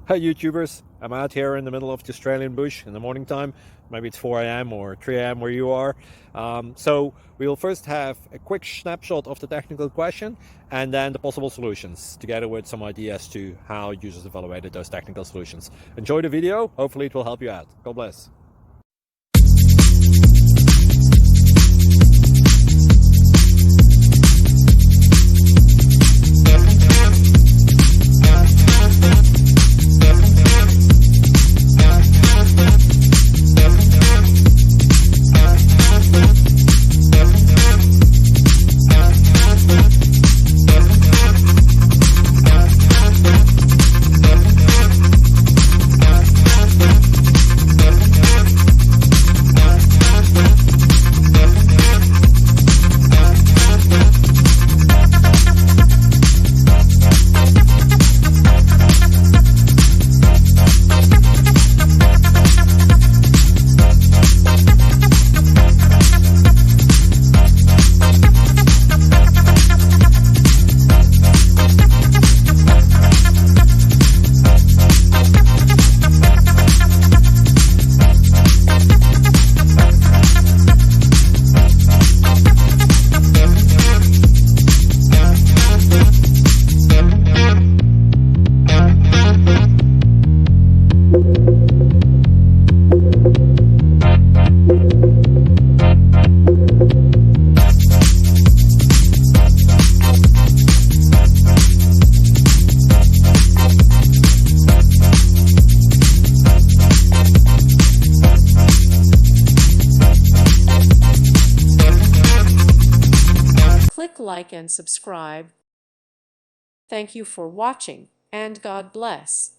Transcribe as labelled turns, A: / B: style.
A: Hi YouTubers, I'm out here in the middle of the Australian bush in the morning time. Maybe it's 4 a.m. or 3 a.m. where you are. So we will first have a quick snapshot of the technical question and then the possible solutions, together with some ideas to how users evaluated those technical solutions. Enjoy the video, hopefully it will help you out. God bless.
B: Click like and subscribe. Thank you for watching, and God bless.